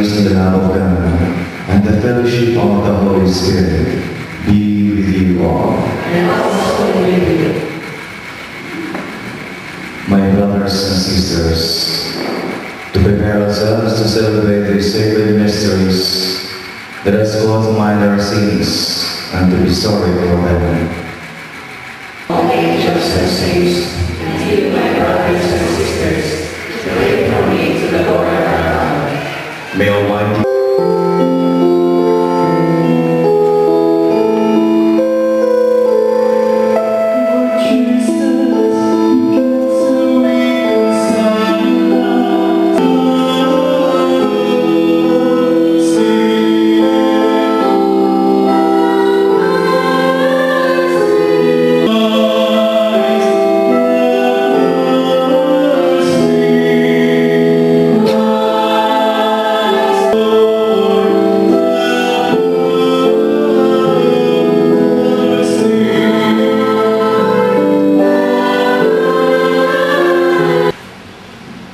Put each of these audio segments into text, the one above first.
grace and the love of God, and the fellowship of the Holy Spirit be with you all. And also with you. My brothers and sisters, to prepare ourselves to celebrate these sacred mysteries, let us call to mind our sins and to be sorry for them. All angels and saints, and you, my brothers and sisters, pray for me to the Lord our God. May Almighty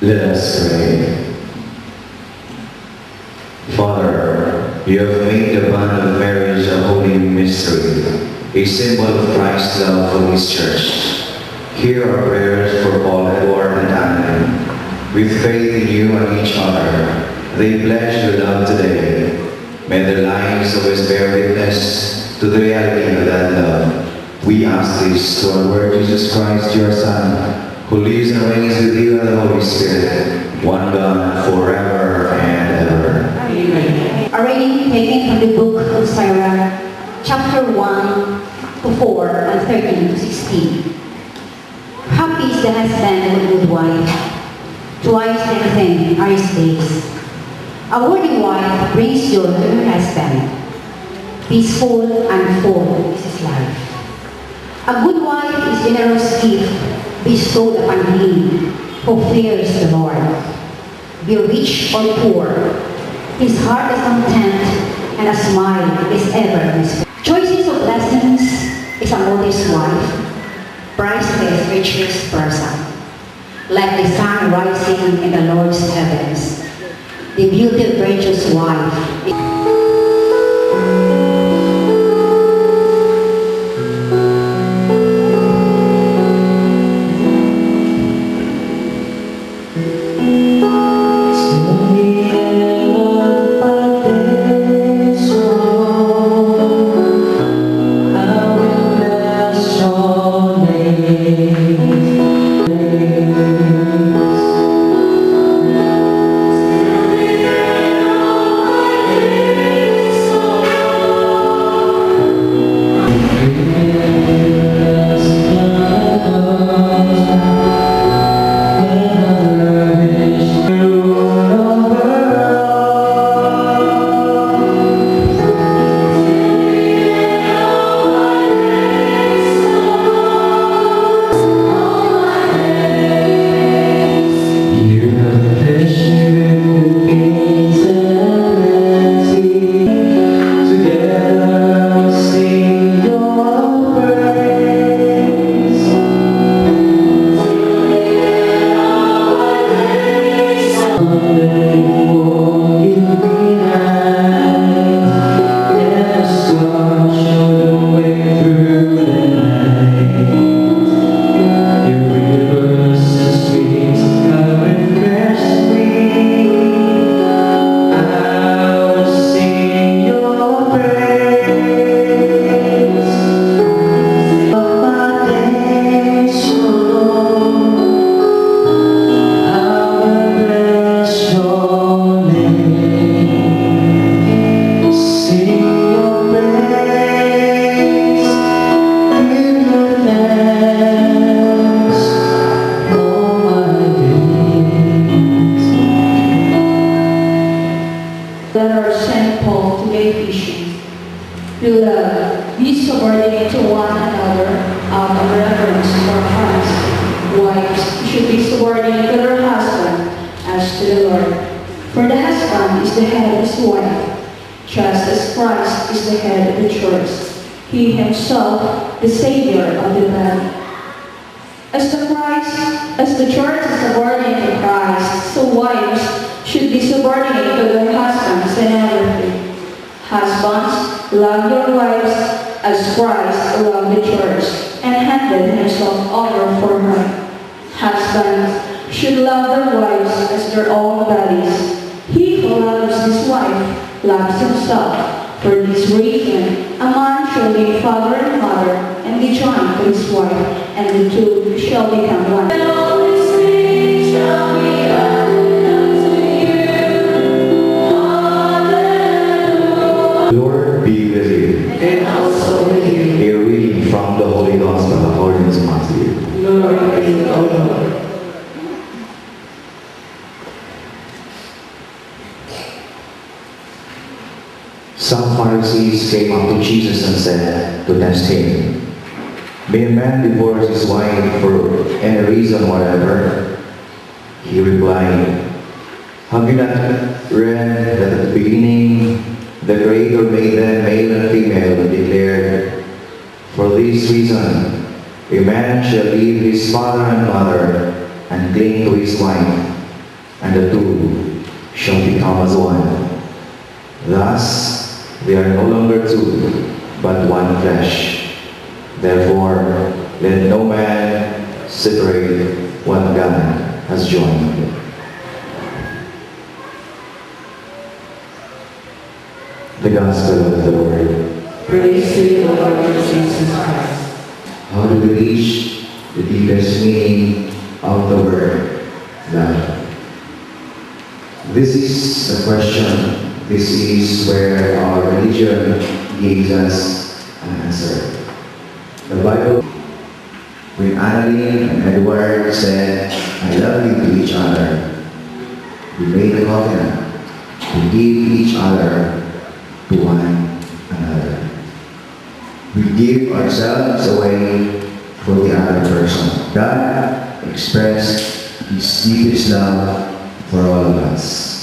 Let us pray. Father, you have made the bond of marriage a holy mystery, a symbol of Christ's love for His church. Hear our prayers for Paul, Edward, and Anne. With faith in you and each other, they pledge your love today. May their lives always bear witness to the reality of that love. We ask this through our Lord Jesus Christ, your Son, who lives and reigns with you and the Holy Spirit, one God, forever and ever. Amen. A reading taken from the book of Sirach, chapter 1 to 4 and 13 to 16. Happy is the husband of a good wife, twice lengthened are his days. A worthy wife brings joy to her husband. Peaceful and full is his life. A good wife is generous gift bestowed upon him who fears the Lord. Be rich or poor, his heart is content, and a smile is ever his face. Choices of blessings is a modest wife, priceless, richest person. Like the sun rising in the Lord's heavens, the beauty of virtuous wife is Beloved, be subordinate to one another out of reverence for Christ. Wives should be subordinate to their husband as to the Lord. For the husband is the head of his wife, just as Christ is the head of the church, he himself the Savior of the body. As the church is subordinate to Christ, so wives should be subordinate to their husbands and everything. Husbands, love your wives as Christ loved the church and handed himself over for her. Husbands should love their wives as their own bodies. He who loves his wife loves himself. For this reason, a man shall leave father and mother and be joined to his wife, and the two shall become one. The Holy Spirit shall be unto you. Hallelujah. Lord be with you. And also with you. A reading from the Holy Gospel according to Matthew. Glory be to the Lord. Some Pharisees came up to Jesus and said to test him, "May a man divorce his wife for any reason whatever?" He replied, "Have you not read that at the beginning the Creator made them male and female and declared, 'For this reason a man shall leave his father and mother and cling to his wife, and the two shall become as one.' Thus they are no longer two, but one flesh. Therefore, let no man separate what God has joined." The Gospel of the Lord. Praise to you, Lord Jesus Christ. How do we reach the deepest meaning of the word love? This is the question. This is where our religion gives us an answer. The Bible, when Annalyn and Edward said, "I love you" to each other, we made a covenant to give each other to one another. We give ourselves away for the other person. God expressed His deepest love for all of us.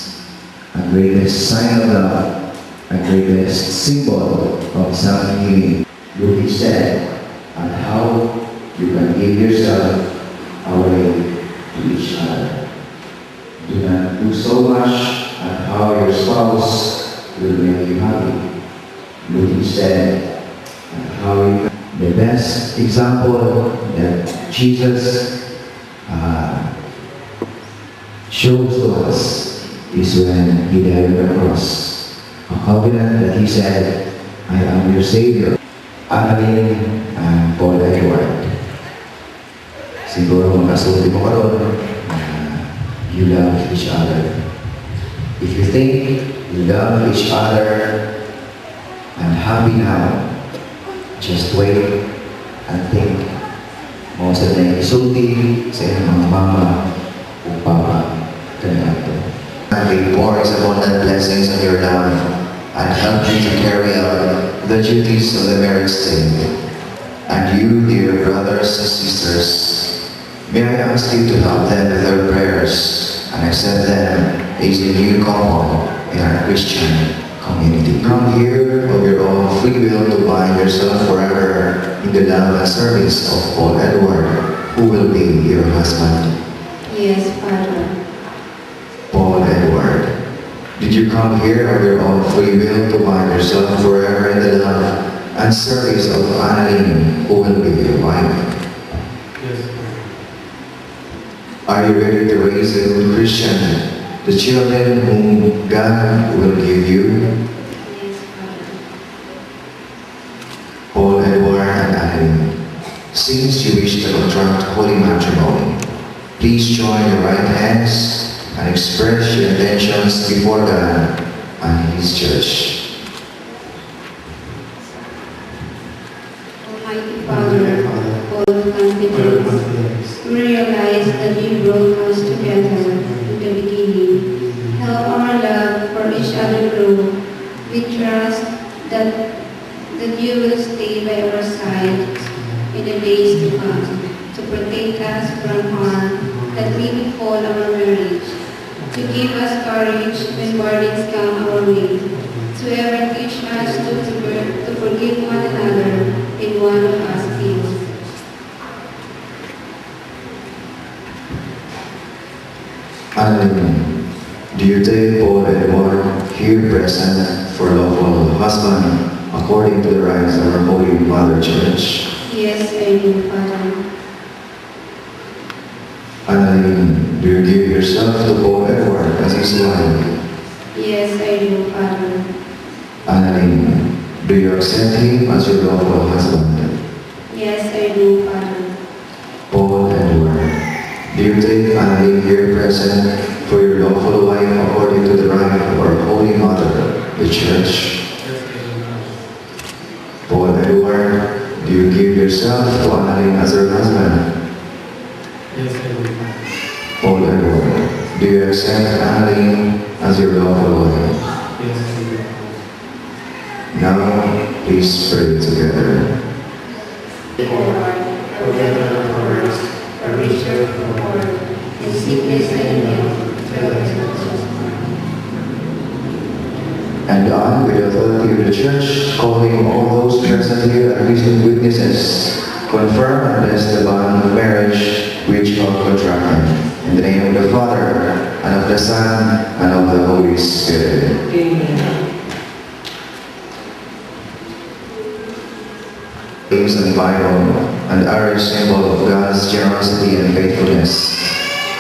A greatest sign of love, a greatest symbol of self-giving. Look instead at how you can give yourself away to each other. Do not do so much at how your spouse will make you happy. Look instead at how you can. The best example that Jesus shows to us is when He died on the cross. A covenant that He said, "I am your Savior." Annalyn and Paul Edward. Siguro makasulti mo karon na you love each other. If you think you love each other and happy now, just wait and think. Mo sa naisulti sa inyong mga mama o papa kanito. And He pours abundant blessings on your life and help you to carry out the duties of the marriage state. And you, dear brothers and sisters, may I ask you to help them with their prayers and accept them as a new couple in our Christian community. Come here of your own free will to bind yourself forever in the love and service of Paul Edward, who will be your husband. Yes, Father. Paul Edward, did you come here of your own free will to bind yourself forever in the love and service of Annalyn, who will be your wife? Yes. Are you ready to raise a good Christian, the children whom God will give you? Yes, Father. Paul Edward and Annalyn, since you wish to contract holy matrimony, please join your right hands and express your intentions before God and His church. Almighty Father, full of confidence, we realize that you brought us together in the beginning. Help our love for each other grow. We trust that you will stay by our side in the days to come, to protect us from harm that may befall our marriage, to give us courage when burdens come our way, to ever teach us to forgive one another in one of us feels. Annalyn, do you present for lawful husband according to the rites of our Holy Mother Church. Yes, I do, Father. Annalyn, do you give yourself to Paul Edward as his wife? Yes, I do, Father. Annalyn, do you accept him as your lawful husband? Yes, I do, Father. Paul Edward, do you take Annalyn here present for your lawful wife according to the rite of our Holy Mother, the Church? Paul Edward, do you give yourself to Annalyn as her husband? Yes, I do. Paul Edward, do you accept Annalyn as your lawful wife? Yes, I do. Now, please pray together. Lord, forgive our words, our research for Lord, in sickness and in health, fill us with And I, with the authority of the Church, calling all those present here as recent witnesses, confirm and bless the bond of marriage which you have contracted. In the name of the Father, and of the Son, and of the Holy Spirit. Amen. Names and Bible, and are a symbol of God's generosity and faithfulness.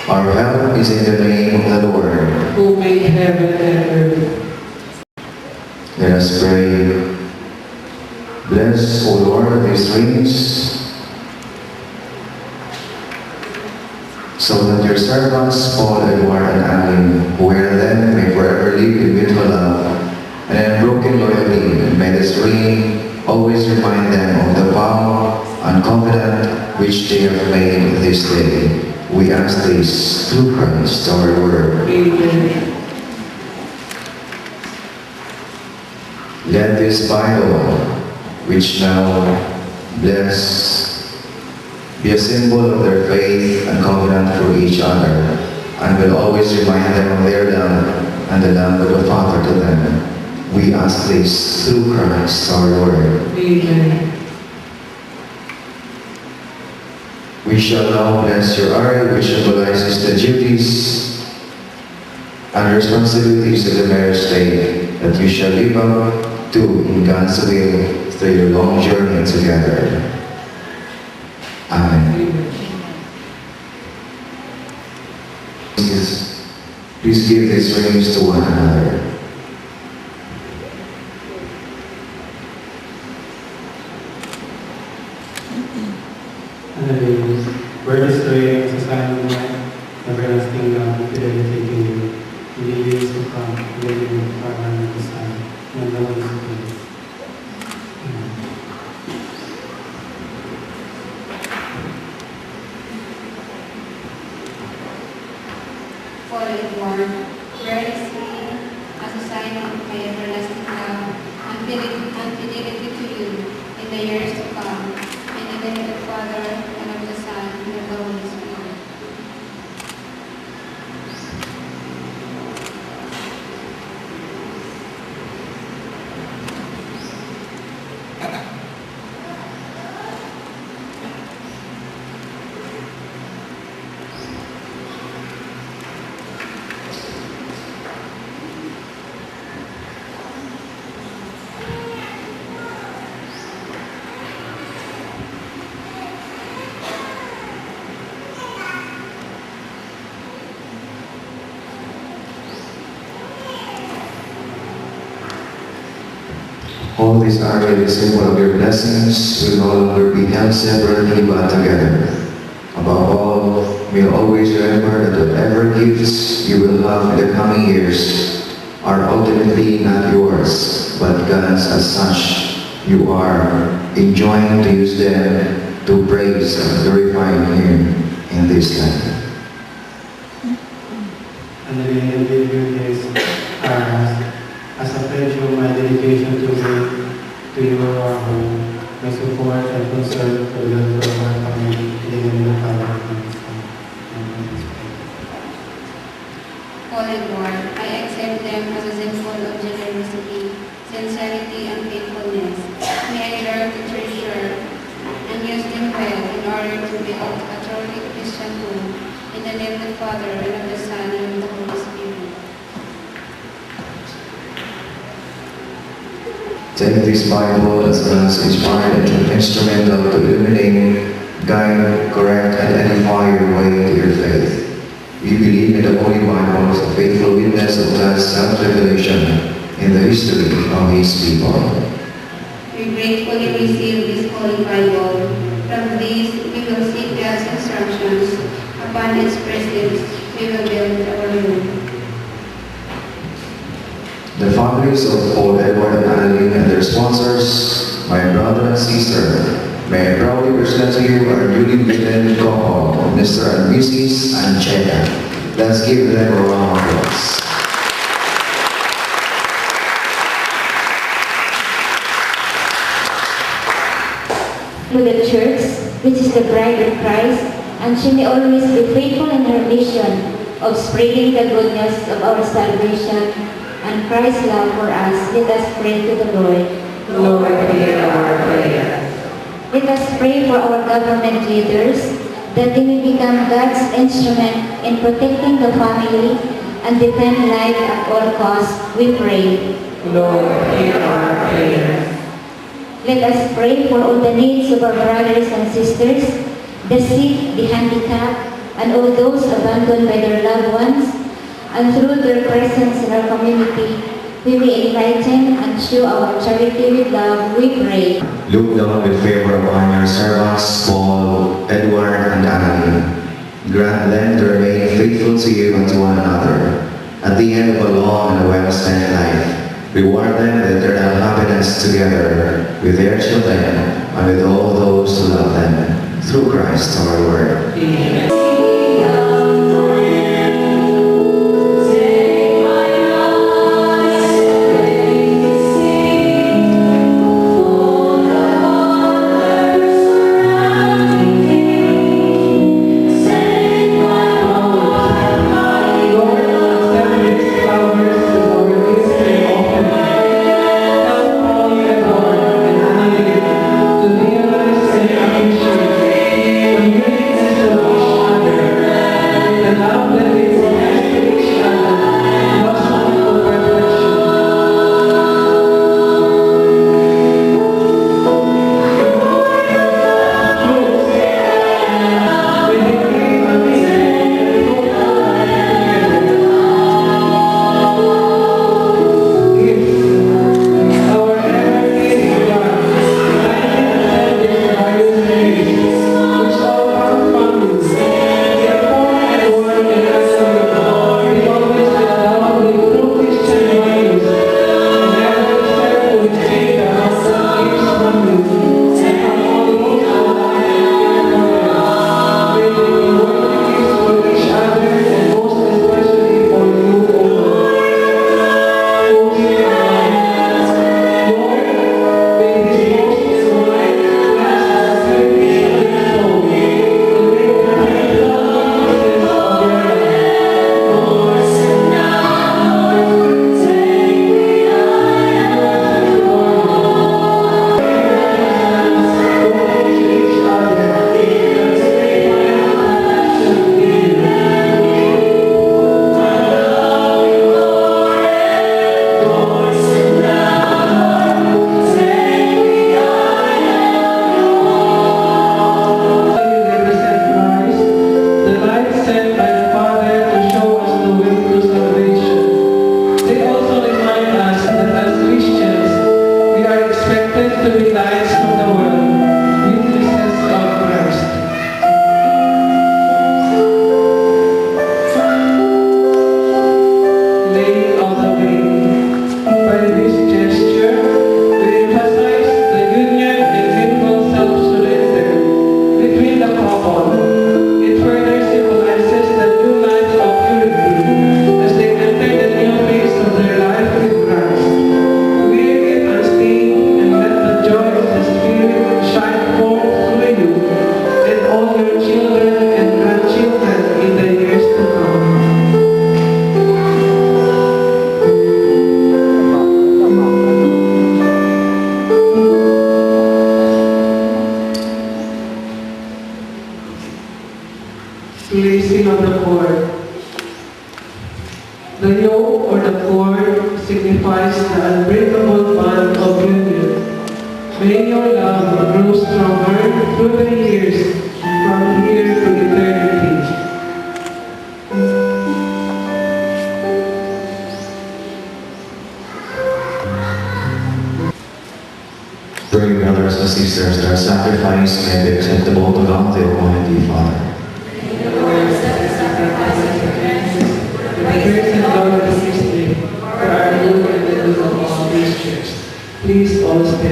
Our help is in the name of the Lord. Who made heaven and earth. Let us pray. Bless, O Lord, these rings, so that your servants, Paul, Edward, and Annalyn, who wear them, may forever live in mutual love and unbroken loyalty. May this ring always remind them of the vow and covenant which they have made this day. We ask this through Christ our Lord. Amen. Let this Bible, which now bless, be a symbol of their faith and covenant for each other, and will always remind them of their love and the love of the Father to them. We ask this through Christ our Lord. Amen. We shall now bless your hour, which symbolizes the duties and responsibilities of the marriage state that you shall live up to in God's will through your long journey together. Amen. Please give these rings to one another. Annalyn, wear this ring as a sign of my everlasting love and fidelity to you. In the years to come, in the name of the Father and of the Son, and of the Holy Spirit. Amen. Paul Edward, wear this ring as a sign of my everlasting love and fidelity to you in the years to come, in the name of the Father, and of the Son, and of the Holy Spirit. All these are a symbol of your blessings will no longer be held separately but together. Above all, may you always remember that whatever gifts you will have in the coming years are ultimately not yours, but God's as such. You are enjoying to use them to praise and glorify Him in this life. Annalyn, I give you this as a pledge of my dedication to your home, my support and concern for the welfare of our family, in the name of the Father and of the Son, and of the Holy Spirit. Paul Edward, I accept them as a symbol of generosity, sincerity, and faithfulness. May I learn to treasure and use them well in order to build a truly Christian home. In the name of the Father, and of the Son, and of the Holy Spirit. Take this Bible as God's inspired instrumental to illuminate, guide, correct, and edify your way to your faith. We believe in the Holy Bible as a faithful witness of God's self-revelation in the history of His people. We gratefully receive this Holy Bible. From this, we will seek God's instructions. Upon its precepts, we will build our home. The families of Paul, Edward, and Annalyn and their sponsors, my brother and sister, may I proudly present to you our newly beaten couple, Mr. and Mrs. Ancheta. Let's give them a round of applause. To the church, which is the bride of Christ, and she may always be faithful in her mission of spreading the good news of our salvation and Christ's love for us. Let us pray to the Lord. Lord, hear our prayer. Let us pray for our government leaders, that they may become God's instrument in protecting the family and defend life at all costs. We pray. Lord, hear our prayer. Let us pray for all the needs of our brothers and sisters, the sick, the handicapped, and all those abandoned by their loved ones, and through their presence in our community, we may enlighten and show our charity with love. We pray. Look down with favor upon your servants, Paul, Edward, and Annalyn. Grant them to remain faithful to you and to one another. At the end of a long and well-spent life, reward them with eternal happiness together with their children and with all those who love them. Through Christ our Lord. Amen. Placing of the cord. The yoke or the cord signifies the unbreakable bond of union through the years, from here to eternity. Pray, brothers and sisters, that our sacrifice may be acceptable to God, the Almighty Father. The grace and glory of this mystery, for our Lord and the good of all Christians. Please also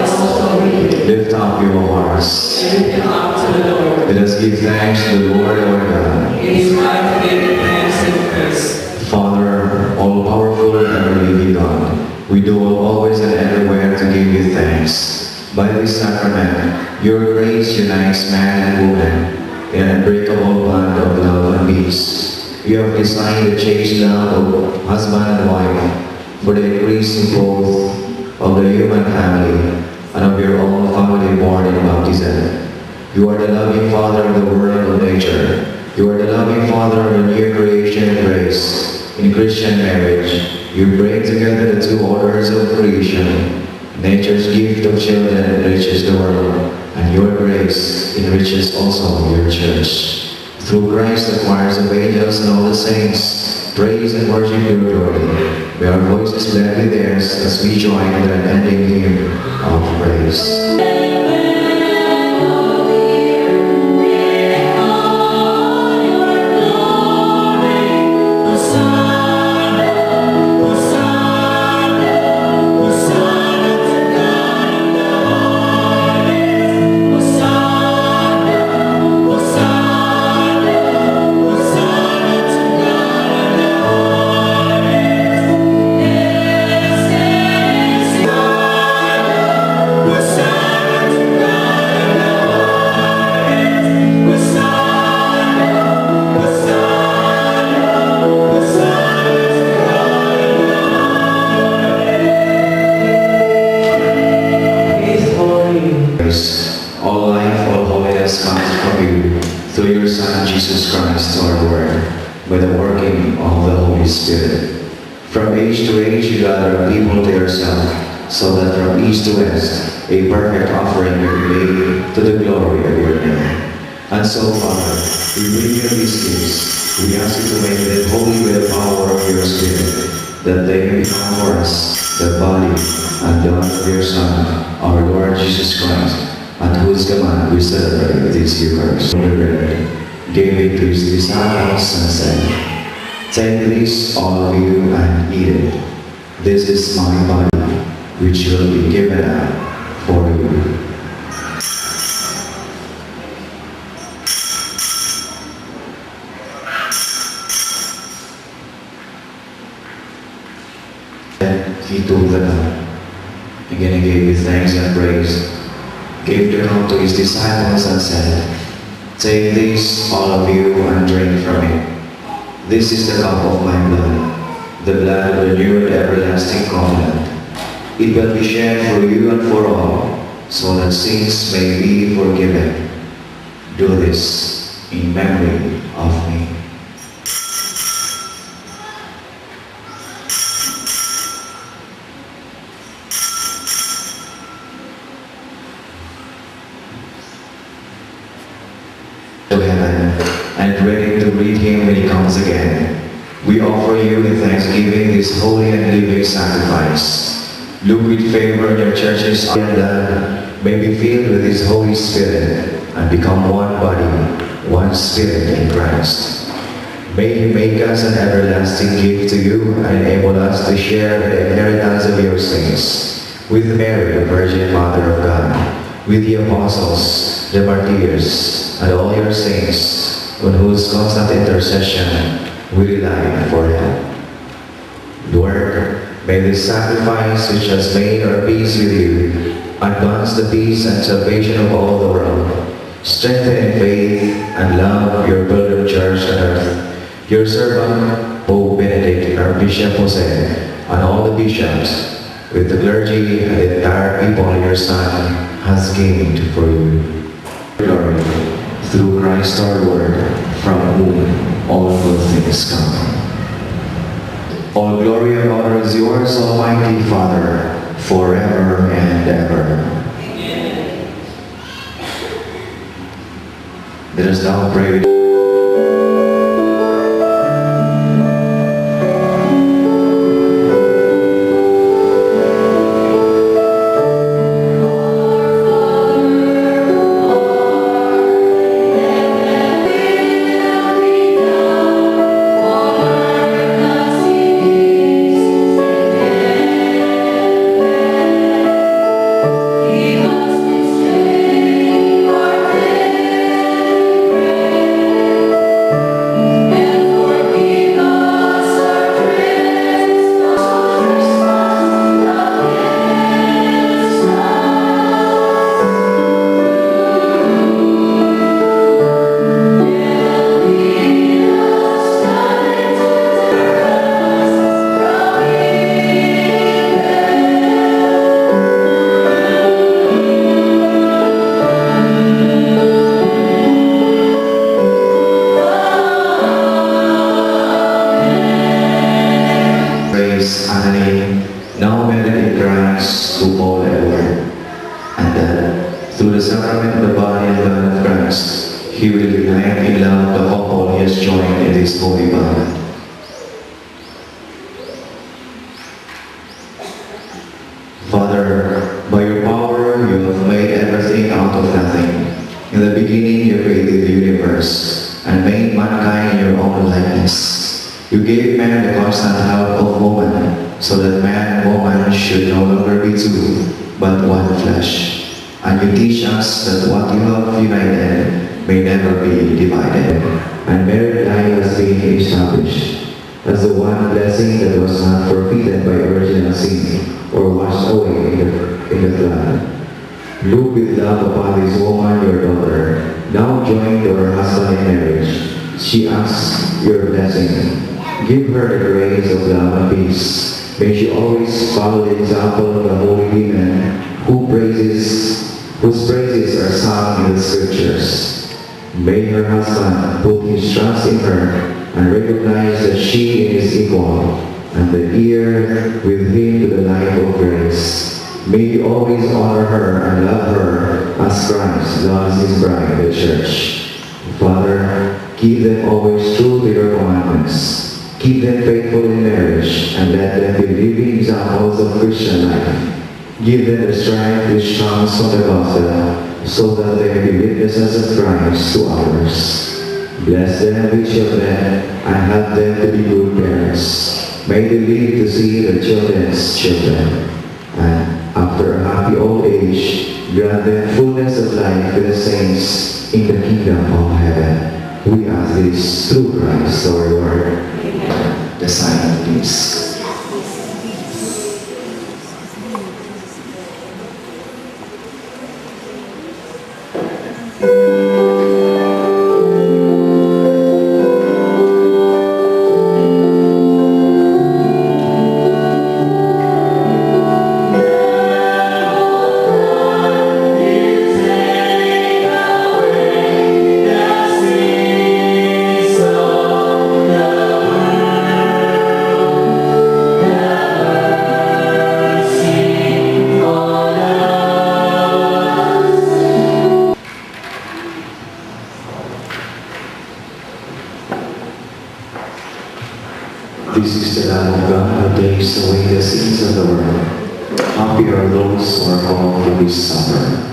Lift up your hearts. lift them up to the Lord. Let us give thanks to the Lord our God. It is right to give thanks and praise. Father, all-powerful and ever-living God, we do always and everywhere to give you thanks. By this sacrament, your grace unites man and woman in an unbreakable bond of love and peace. You have designed the chaste love of husband and wife for the increase in both of the human family and of your own family born in baptism. You are the loving Father of the world of nature. You are the loving Father of the new creation and grace. In Christian marriage, you bring together the two orders of creation. Nature's gift of children enriches the world, and your grace enriches also your church. Through Christ, the choirs of angels and all the saints praise and worship your glory. May our voices blend with theirs as we join in the unending hymn of praise. All life, all holiness comes from you, through your Son, Jesus Christ, our Lord, by the working of the Holy Spirit. From age to age you gather people to yourself, so that from east to west a perfect offering may be made to the glory of your name. And so, Father, we bring you these gifts. We ask you to make them holy with the power of your Spirit, that they may become for us the body and blood of your Son, our Lord Jesus Christ, at whose command we celebrate this Eucharist. The bread, gave it to his disciples and said, "Take this, all of you, and eat it. This is my body, which will be given up for you." Then he took the cup. Again he gave thanks and praise, gave the cup to his disciples and said, "Take this, all of you, and drink from it. This is the cup of my blood, the blood of the new and everlasting covenant. It will be shed for you and for all, so that sins may be forgiven. Do this in memory of me." To heaven, and ready to greet him when he comes again. We offer you in thanksgiving this holy and living sacrifice. Look with favor on your churches and that may be filled with his Holy Spirit and become one body, one spirit in Christ. May he make us an everlasting gift to you and enable us to share the inheritance of your saints with Mary, the Virgin Mother of God, with the apostles, the martyrs, and all your saints, on whose constant intercession we rely for help. Lord, may this sacrifice which has made our peace with you advance the peace and salvation of all the world. Strengthen in faith and love your beloved church on earth. Your servant, Pope Benedict, our Bishop Jose, and all the bishops, with the clergy and the entire people your Son has gained for you. Glory, through Christ our Lord, from whom all good things come. All glory and honor is yours, Almighty Father, forever and ever. now pray with praise Anani, now married in Christ to Paul Edward, and that through the sacrament of the body and blood of Christ, he will unite in love the couple he has joined in this holy bond. Father, by your power you have made everything out of nothing. In the beginning you created the universe and made mankind in your own likeness. You gave man the constant help of woman, so that man and woman should no longer be two, but one flesh. And you teach us that what you have united may never be divided. And married life has been established as the one blessing that was not forfeited by original sin or washed away in the flood. Look with love upon this woman, your daughter, now joined to her husband in marriage. She asks your blessing. Give her the grace of love and peace. May she always follow the example of the holy women whose praises are sung in the scriptures. May her husband put his trust in her and recognize that she is equal, and the heir with him to the life of grace. May he always honor her and love her as Christ loves his bride, the church. Father, keep them always true to your commandments. Keep them faithful in marriage, and let them be living examples of Christian life. Give them the strength which comes from the gospel, so that they may be witnesses of Christ to others. Bless them with children, and help them to be good parents. May they live to see their children's children. And after a happy old age, grant them fullness of life with the saints in the kingdom of heaven. We ask this through Christ our Lord. The sign of peace. This is the Lamb of God who takes away the sins of the world. Happy are those who are called to his supper.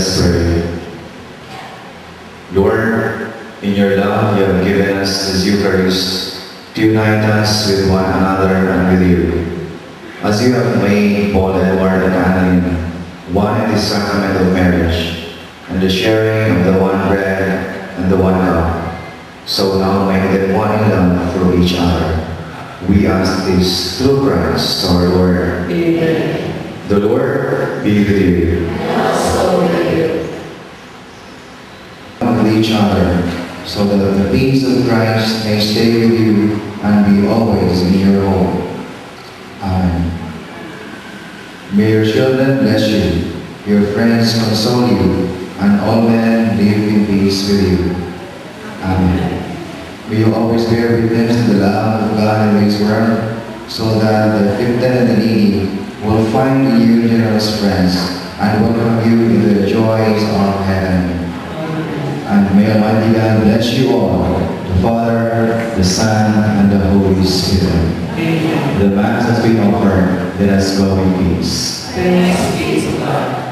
us pray. Lord, in your love, you have given us this Eucharist to unite us with one another and with you. As you have made Paul, Edward, and Annalyn one in the sacrament of marriage, and the sharing of the one bread and the one cup, so now make them one in love for each other. We ask this through Christ our Lord. Amen. The Lord be with you. And also with you. With each other, so that the peace of Christ may stay with you and be always in your home. Amen. May your children bless you, your friends console you, and all men live in peace with you. Amen. May you always bear witness to the love of God in His word, so that the afflicted and the needy will find in you generous friends and welcome you into the joys of heaven. And may Almighty God bless you all, the Father, the Son, and the Holy Spirit. Amen. The Mass has been offered. Let us go in peace. Thanks be to God.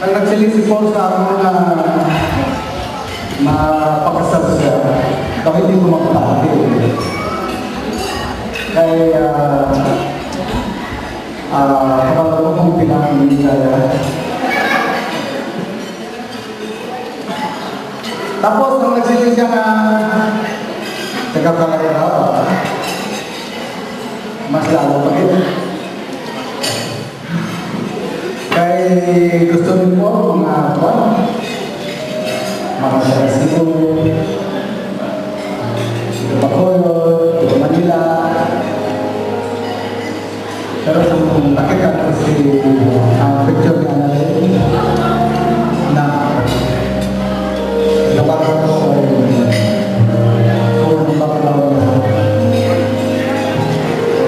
Ang nagsilisipon sa ako na mapakasal siya, bakit hindi ko magpapati? Kaya, kapag ako kong pinakingin kaya. Tapos, nung nagsilisip siya na, nagkakalagay na, mas lalo pa rin. Kaya gusto rin po mga sarasito, dito Bacolod, dito Manila. Pero sa mga nakita kasi ang picture niya natin na napagod ko kung bakalaw na.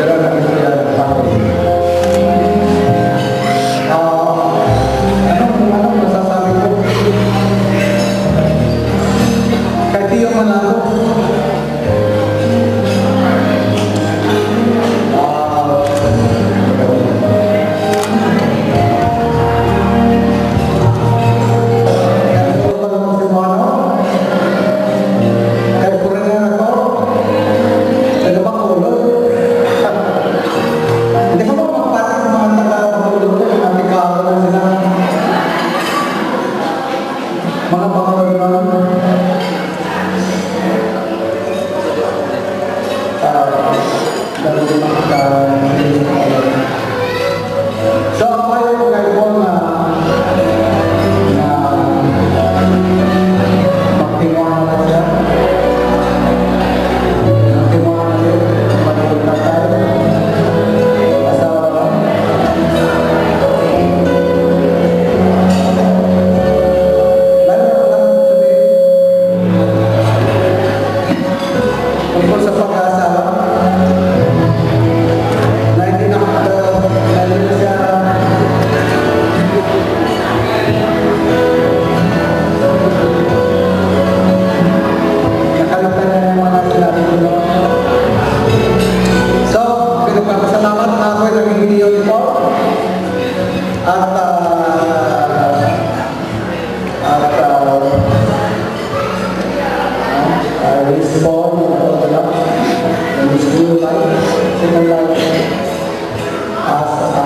Pero nakita niya napagod. Anong masasabi ko? Kahit di yung malalo. Mga pangalan so ako ay kayo na magtiwala siya. Magtiwala siya. Magtiwala tayo. Tungkol sa pag-asa, na hindi na siya nakalimutan na yung mga sinabi ko. So, pinagpapasalamat na ako ay naging video ito. At I wish for and his new life, second life, as a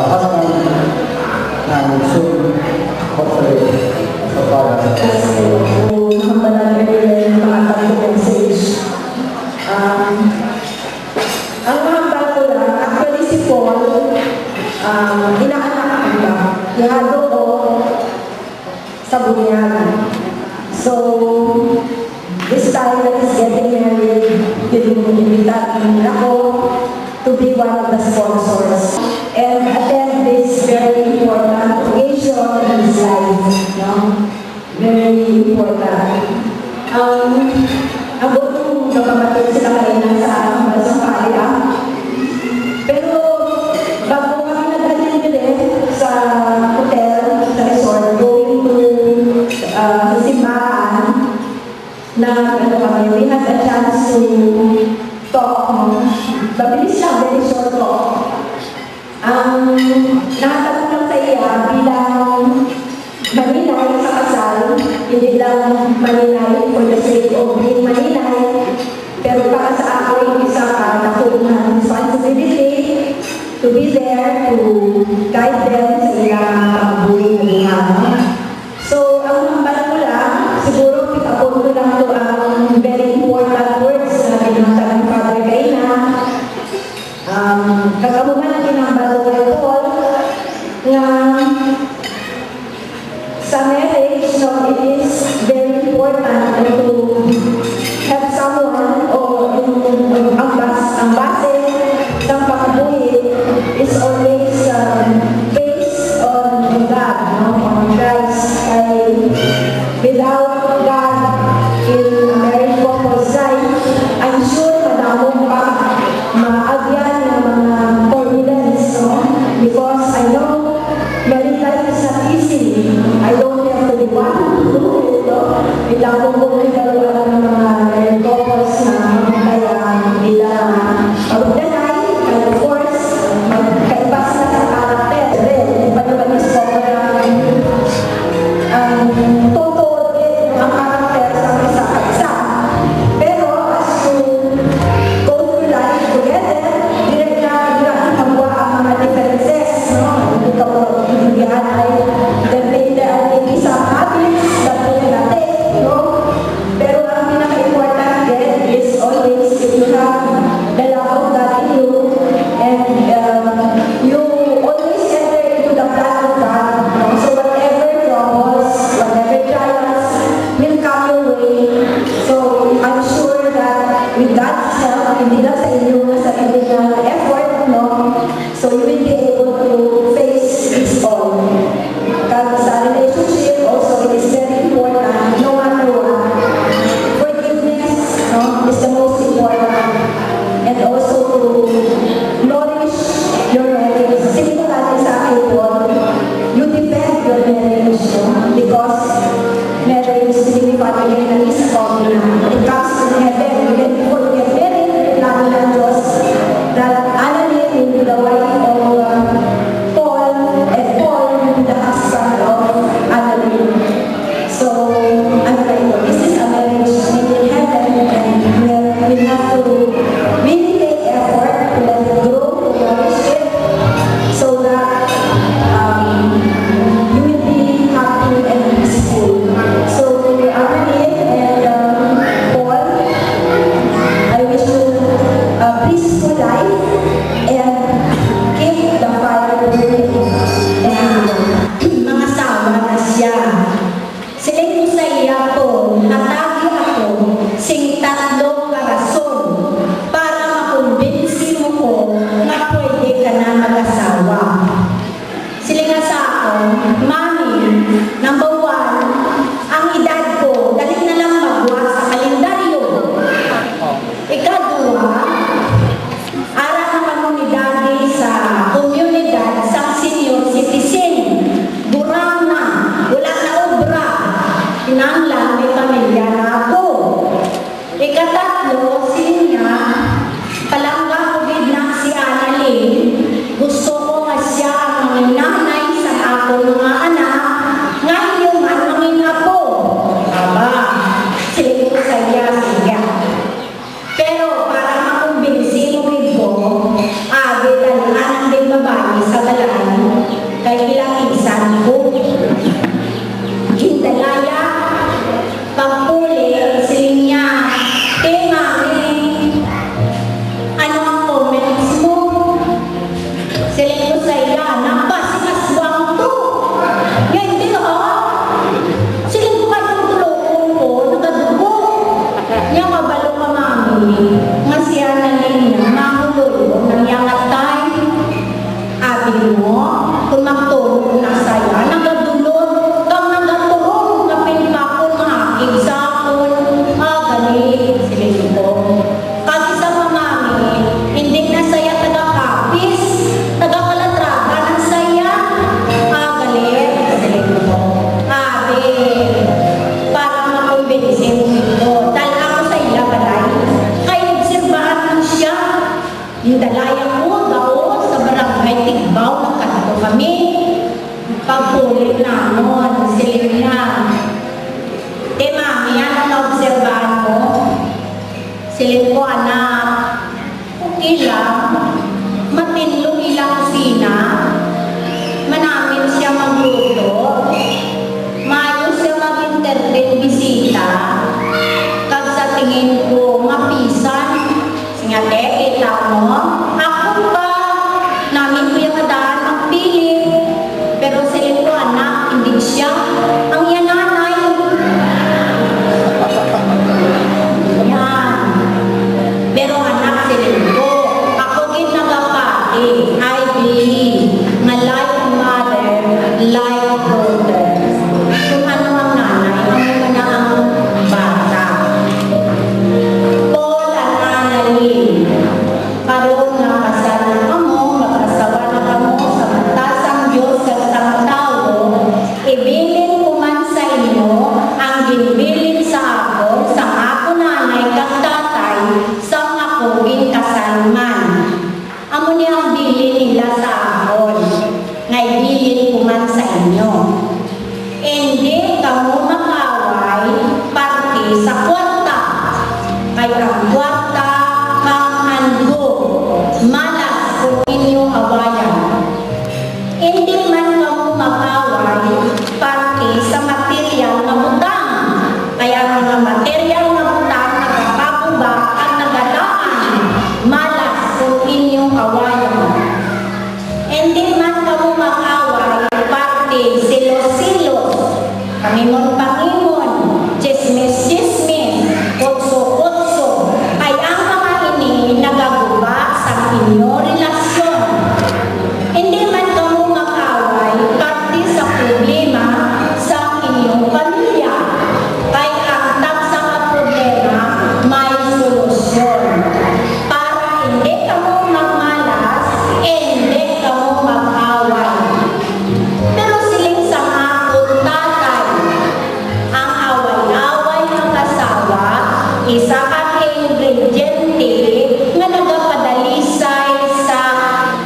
husband and soon, hopefully, as a father. Kung mananagin ng mga message. Ang mga bago lang, actually si Paul, inaanak niya. Yado ko sa bunyan. So, this time that is getting married, inimbitahin ako to be one of the sponsors and attend this very important occasion in his life. No? Very important. Ang buong nagpamatid sila kanina sa Balasang Palia. Pero bago kami nag-attend din sa hotel, sa resort, going to sa simbahan, na we had a chance to talk. Mabilis lang, very short talk. Nakatanong lang sa iya bilang maninay sa kasal, hindi lang maninay for the sake of being maninay, pero para sa ako yung isa ka na punan responsibility to be there to guide them sa ilang buhay na buhay. So, ang hambal ko lang, siguro pitapon ko lang ito ang very important words na pinunta ng Father Gaina. Kagamuhan ang kinambal ko kay Paul na sa marriage, no, it is very important to have someone o ang base ng pagbuhay is always based on God, no, on Christ. Without God in a marriage couple's life, I'm sure madamong pa maagyan ng mga formulas, no, wife and keep the fire burning. Mga sawa na siya. Siling ko sa iya po, hatagi ako sing tatlong karason para makumbinsi mo ko na pwede ka na mag-asawa. Siling nga sa ako, Mami, number 1, ang edad ko, dali na lang magwa sa kalendaryo. Ikadua, ara naman mo ni Daddy sa komunidad sa senior citizen. Burang na, wala na obra. Kinanglan, may pamilya na ako. Ikatatlo, sinya, palangga COVID na si Annalyn. Gusto ko nga siya ang nanay sa ako mga anak. Ngayon man, mangina po. Aba, siling ko sa iya, siya. Pero para makumbinsi mo ko, talaan din babae sa balaan kay kilakisan ko. Hindalaya, pagpuli, siling niya, Mami, ano ang comments mo? Siling ko sa iya, napasikaswang to. Yan din siling ko kayong tulokon ko, nagadugo. Niya kabalo ka, Mami. Nga siya na niya, makulo, nangyangat tayo. Abi mo, kung magtulog na saya, nagadulog, kang nagatulog, kapinpakon, mahakig sa akon. Gali, siling ko. Kasi sa Mami, hindi na saya taga-kapis, taga-kalatraga ng saya. Gali, siling ko. Abi, para makumbinsi mo ito. Dahil ako sa ila balay, kaya nagsirbaan lang siya. Yung dalaya ko, daw, sa barangay Tigbaw, nagkatato kami. Pagpulit na nun, siling na. Mami, ano na-obserbahan mo? Siling ko, anak, okay lang, matinlong ilang kusina, manamin siya magluto, maayos siya mag-entertain bisita, kag sa tingin ko, mapisan, singate, kita mo, ako pa, namin ko yung adaan ang piling, pero siling ko, anak, hindi siya, ang yananay. Yan. Pero anak, siling ko, ako ginagapati, I believe, na like mother, like brother. Kung ano ang nanay, ano na ang bata. Paul at Annalyn, karoon na kasal na kamo, mag-asawa na kamo sa matasang Diyos sa isang tao, ibilin ko man sa inyo ang ginbilin sa ako, sa ako nanay kag tatay, sa ako ginkasalman. Amo niya ang bilin nila sa akon, nga ibilin ko man sa inyo. Hindi kamo makaway parte sa kwarta, kay ang kwarta kang handgo, malas kung inyong awayan. Hindi man kamo makaway parte sa material na butang, kaya mga material na butang nagpapabuba at nagalaan, malas kung inyong awayan. Hindi man kamo makaway parte silos-silos, pangimon-pangimon, chismis-chismis, kutso-kutso, ay ang mga ini nagaguba sa inyong relasyon. Hindi man kamo makaway parte sa problema sa inyong pamilya, kay ang sa mga problema may solusyon. Para hindi kamo magmalas, hindi kamo mag-away. Pero siling sa akong tatay, ang away-away ng asawa, isa kang ingrediente nga nagapadalisay sa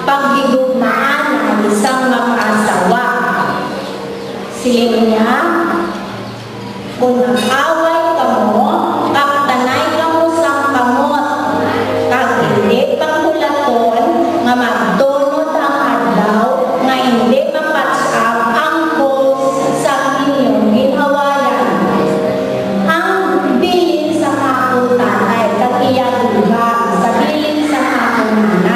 paghigugmaan ng isang mag-asawa. Siling niya, kung nag-away ka mo, kaptanay ka mo sa kamot, kag hindi pagkulaton, nga magdunod ang adlaw, nga hindi mapatch up ang post sa inyong ginawayan. Ang bilin sa ako tatay, kag iya duga, sa bilin sa ako nanay.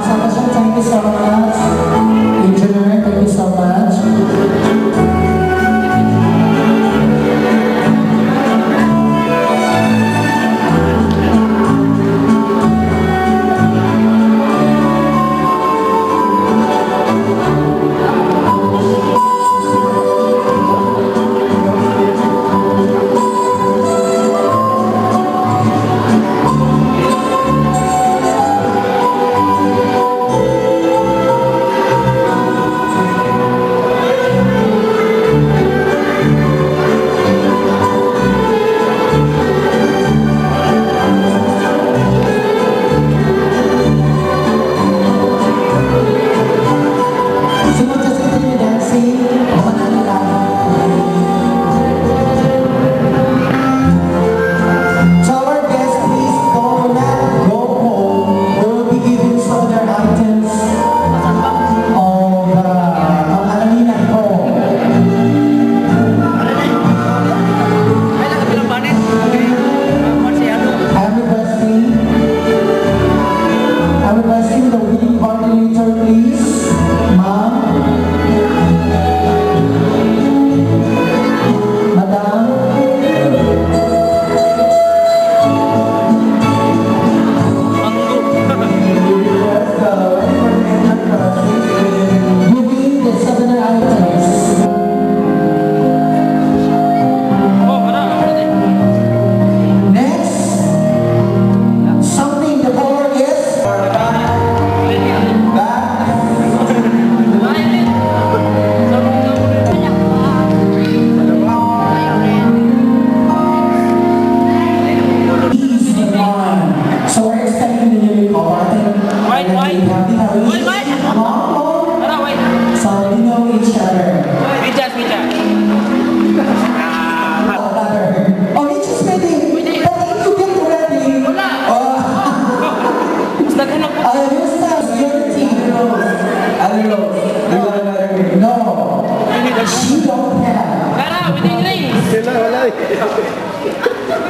Sebastian, thank you so much. Engineer, thank you so much.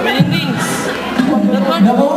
Wedding rings. No.